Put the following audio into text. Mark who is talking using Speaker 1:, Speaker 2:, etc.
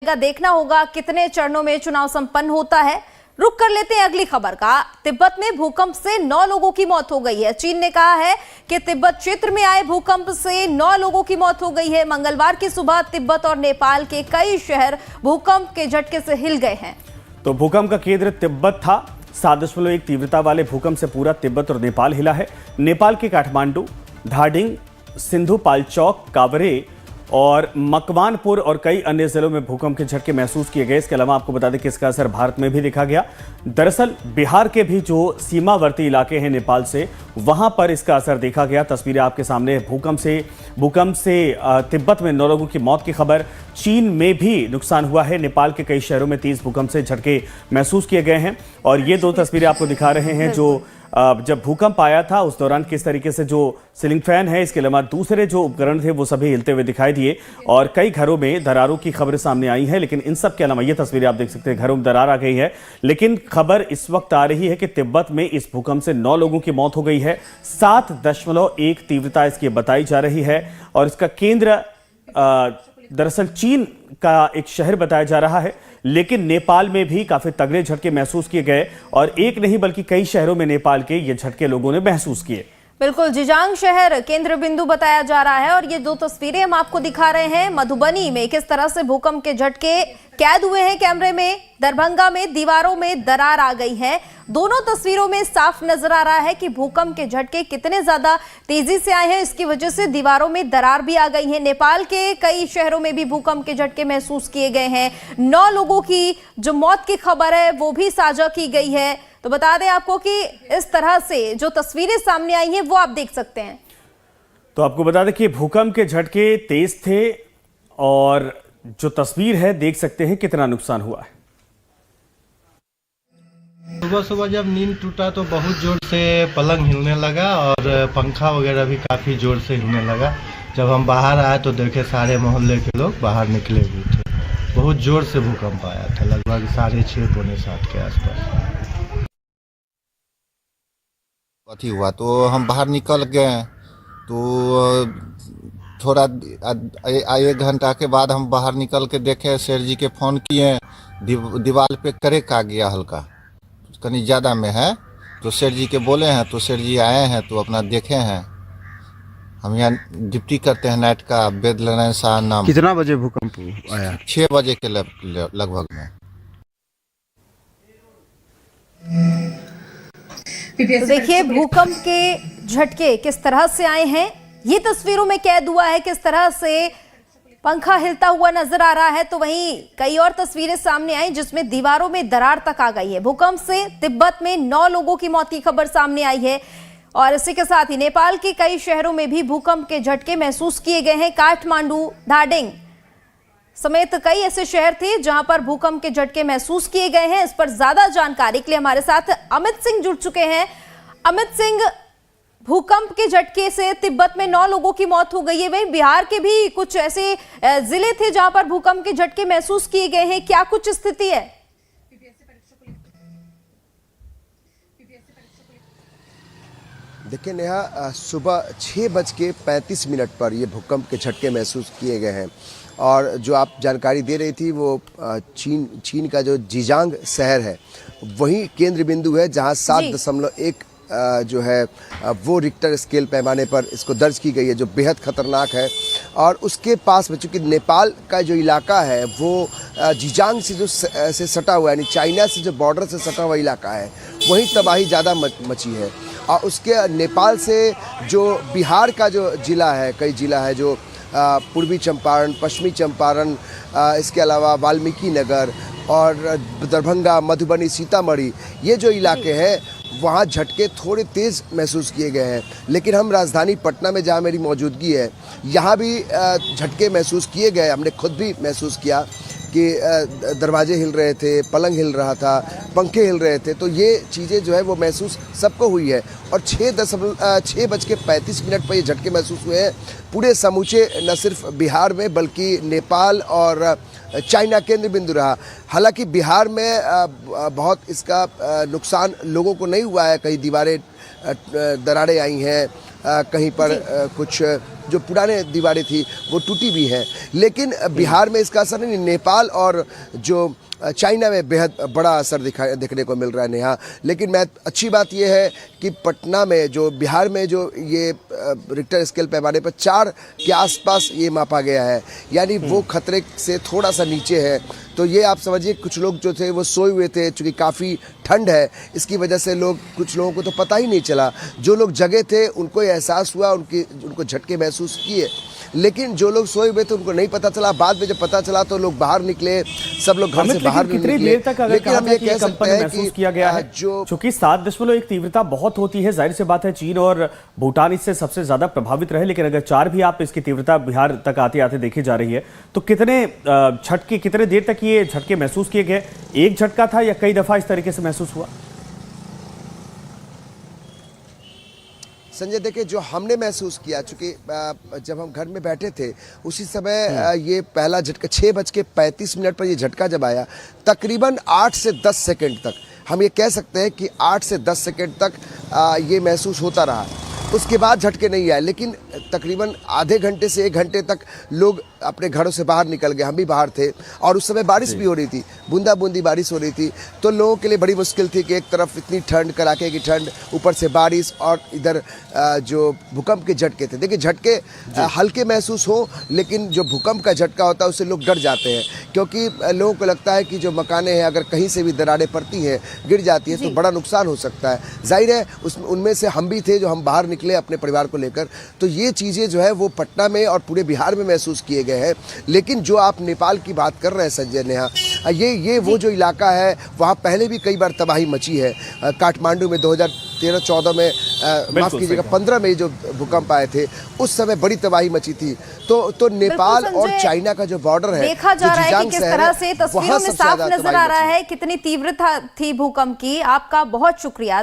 Speaker 1: देखना होगा कितने चरणों में चुनाव संपन्न होता है। रुक कर लेते हैं अगली खबर का। तिब्बत में भूकंप से 9 लोगों की मौत हो गई है। चीन ने कहा है कि तिब्बत क्षेत्र में आए भूकंप से 9 लोगों की मौत हो गई है। मंगलवार की सुबह तिब्बत और नेपाल के कई शहर भूकंप के झटके से हिल गए हैं।
Speaker 2: तो भूकंप का केंद्र तिब्बत था। 7.1 तीव्रता वाले भूकंप से पूरा तिब्बत और नेपाल हिला है। नेपाल के काठमांडू, धाडिंग, सिंधुपाल्चोक, कावरे और मकवानपुर और कई अन्य जिलों में भूकंप के झटके महसूस किए गए। इसके अलावा आपको बता दें कि इसका असर भारत में भी देखा गया। दरअसल बिहार के भी जो सीमावर्ती इलाके हैं नेपाल से, वहां पर इसका असर देखा गया। तस्वीरें आपके सामने। भूकंप से तिब्बत में 9 लोगों की मौत की खबर। चीन में भी नुकसान हुआ है। नेपाल के कई शहरों में 30 भूकंप से झटके महसूस किए गए हैं। और ये 2 तस्वीरें आपको दिखा रहे हैं जो जब भूकंप आया था उस दौरान किस तरीके से जो सीलिंग फैन है, इसके अलावा दूसरे जो उपकरण थे वो सभी हिलते हुए दिखाई दिए और कई घरों में दरारों की खबरें सामने आई हैं। लेकिन इन सब के अलावा ये तस्वीरें आप देख सकते हैं, घरों में दरार आ गई है। लेकिन खबर इस वक्त आ रही है कि तिब्बत में इस भूकंप से 9 लोगों की मौत हो गई है। 7.1 तीव्रता इसकी बताई जा रही है और इसका केंद्र दरअसल चीन का एक शहर बताया जा रहा है। लेकिन नेपाल में भी काफी तगड़े झटके महसूस किए गए और एक नहीं बल्कि कई शहरों में नेपाल के ये झटके लोगों ने महसूस किए।
Speaker 1: बिल्कुल, जिजांग शहर केंद्र बिंदु बताया जा रहा है और ये 2 तस्वीरें हम आपको दिखा रहे हैं। मधुबनी में किस तरह से भूकंप के झटके कैद हुए हैं कैमरे में। दरभंगा में दीवारों में दरार आ गई है। दोनों तस्वीरों में साफ नजर आ रहा है कि भूकंप के झटके कितने ज्यादा तेजी से आए हैं। इसकी वजह से दीवारों में दरार भी आ गई है। नेपाल के कई शहरों में भी भूकंप के झटके महसूस किए गए हैं। 9 लोगों की जो मौत की खबर है वो भी साझा की गई है। तो बता दें आपको कि इस तरह से जो तस्वीरें सामने आई हैं वो आप देख सकते हैं।
Speaker 2: तो आपको बता दें कि भूकंप के झटके तेज थे और जो तस्वीर है देख सकते हैं कितना नुकसान हुआ है।
Speaker 3: सुबह सुबह जब नींद टूटा तो बहुत जोर से पलंग हिलने लगा और पंखा वगैरह भी काफ़ी जोर से हिलने लगा। जब हम बाहर आए तो देखे सारे मोहल्ले के लोग बाहर निकले हुए थे। बहुत जोर से भूकंप आया था, लगभग 6:30 पौने 7 के आसपास
Speaker 4: अथी हुआ। तो हम बाहर निकल गए तो थोड़ा 1 घंटा के बाद हम बाहर निकल के देखे, शेर जी के फ़ोन किए, दीवार पे क्रैक आ गया हल्का, कहीं ज़्यादा में है। तो शेर जी के बोले हैं तो शेर जी आए हैं तो अपना देखे हैं। हम यहाँ ड्यूटी करते हैं नाइट का, वेद नारायण शाह नाम।
Speaker 5: कितना बजे भूकंप आया?
Speaker 4: 6 बजे के लगभग में।
Speaker 1: तो देखिए भूकंप के झटके किस तरह से आए हैं, ये तस्वीरों में कैद हुआ है। किस तरह से पंखा हिलता हुआ नजर आ रहा है। तो वहीं कई और तस्वीरें सामने आई जिसमें दीवारों में दरार तक आ गई है। भूकंप से तिब्बत में 9 लोगों की मौत की खबर सामने आई है और इसी के साथ ही नेपाल के कई शहरों में भी भूकंप के झटके महसूस किए गए हैं। काठमांडू, धाडिंग समेत कई ऐसे शहर थे जहां पर भूकंप के झटके महसूस किए गए हैं। इस पर ज्यादा जानकारी के लिए हमारे साथ अमित सिंह जुड़ चुके हैं। अमित सिंह, भूकंप के झटके से तिब्बत में 9 लोगों की मौत हो गई है। वहीं बिहार के भी कुछ ऐसे जिले थे जहां पर भूकंप के झटके महसूस किए गए हैं। क्या कुछ स्थिति है?
Speaker 6: देखिए नेहा, सुबह 6:35 पर ये भूकंप के झटके महसूस किए गए हैं और जो आप जानकारी दे रही थी वो चीन का जो जिजांग शहर है वही केंद्र बिंदु है, जहां 7.1 जो है वो रिक्टर स्केल पैमाने पर इसको दर्ज की गई है, जो बेहद खतरनाक है। और उसके पास में चूंकि नेपाल का जो इलाका है वो जिजांग से जो से सटा हुआ है, यानी चाइना से जो बॉर्डर से सटा हुआ इलाका है, वहीं तबाही ज़्यादा मची है। और उसके नेपाल से जो बिहार का जो ज़िला है, कई ज़िला है जो पूर्वी चंपारण, पश्चिमी चंपारण, इसके अलावा वाल्मीकि नगर और दरभंगा, मधुबनी, सीतामढ़ी, ये जो इलाके हैं वहाँ झटके थोड़े तेज़ महसूस किए गए हैं। लेकिन हम राजधानी पटना में जहाँ मेरी मौजूदगी है यहाँ भी झटके महसूस किए गए। हमने खुद भी महसूस किया कि दरवाजे हिल रहे थे, पलंग हिल रहा था, पंखे हिल रहे थे। तो ये चीज़ें जो है वो महसूस सबको हुई है। और 6:35 पर ये झटके महसूस हुए हैं पूरे समूचे, न सिर्फ बिहार में बल्कि नेपाल और चाइना केंद्र बिंदु रहा। हालांकि बिहार में बहुत इसका नुकसान लोगों को नहीं हुआ है। कहीं दीवारें दरारें आई हैं, कहीं पर कुछ जो पुराने दीवारें थी वो टूटी भी हैं, लेकिन बिहार में इसका असर नहीं। नेपाल और जो चाइना में बेहद बड़ा असर देखने को मिल रहा है नेहा। लेकिन अच्छी बात यह है कि पटना में जो बिहार में जो ये रिक्टर स्केल पैमाने पर 4 के आसपास ये मापा गया है, यानी वो खतरे से थोड़ा सा नीचे है। तो ये आप समझिए कुछ लोग जो थे वो सोए हुए थे, चूँकि काफ़ी ठंड है इसकी वजह से कुछ लोगों को तो पता ही नहीं चला। जो लोग जगे थे उनको एहसास हुआ, उनको झटके महसूस किए, लेकिन जो लोग सोए हुए थे उनको नहीं पता चला। बाद में जब पता चला तो लोग बाहर निकले, सब लोग घर से बाहर
Speaker 2: कितनी देर तक अगर
Speaker 6: लेकिन हम ये कह सकते हैं
Speaker 2: महसूस किया गया है
Speaker 6: जो
Speaker 2: चूंकि 7.1 तीव्रता बहुत होती है, जाहिर सी बात है चीन और भूटान इससे सबसे ज्यादा प्रभावित रहे, लेकिन अगर 4 भी आप इसकी तीव्रता बिहार तक आते आते देखी जा रही है तो कितने झटके, कितने देर तक ये झटके महसूस किए गए? एक झटका था या कई दफा इस तरीके से महसूस हुआ?
Speaker 6: संजय देखिए, जो हमने महसूस किया, चूंकि जब हम घर में बैठे थे उसी समय ये पहला झटका 6:35 पर ये झटका जब आया, तकरीबन 8 से 10 सेकंड तक हम ये कह सकते हैं कि 8 से 10 सेकंड तक ये महसूस होता रहा। उसके बाद झटके नहीं आए, लेकिन तकरीबन आधे घंटे से 1 घंटे तक लोग अपने घरों से बाहर निकल गए। हम भी बाहर थे और उस समय बारिश भी हो रही थी, बूंदा बूंदी बारिश हो रही थी। तो लोगों के लिए बड़ी मुश्किल थी कि एक तरफ इतनी ठंड, कड़ाके की ठंड, ऊपर से बारिश, और इधर जो भूकंप के झटके थे। देखिए झटके हल्के महसूस हो, लेकिन जो भूकंप का झटका होता है उससे लोग डर जाते हैं, क्योंकि लोगों को लगता है कि जो मकानें हैं अगर कहीं से भी दरारें पड़ती हैं, गिर जाती है तो बड़ा नुकसान हो सकता है। जाहिर है उनमें से हम भी थे जो हम बाहर निकले अपने परिवार को लेकर। तो ये चीज़ें जो है वो पटना में और पूरे बिहार में महसूस किए गए हैं। लेकिन जो आप नेपाल की बात कर रहे हैं संजय नेहा, ये वो जो इलाका है वहाँ पहले भी कई बार तबाही मची है। काठमांडू में 2013-14 में, माफ कीजिएगा 15 में जो भूकंप आए थे उस समय बड़ी तबाही मची थी। तो नेपाल और चाइना का जो बॉर्डर है,
Speaker 1: देखा जा रहा है कि किस तरह से तस्वीरों में साफ नजर आ रहा है कितनी तीव्रता थी भूकंप की। आपका बहुत शुक्रिया।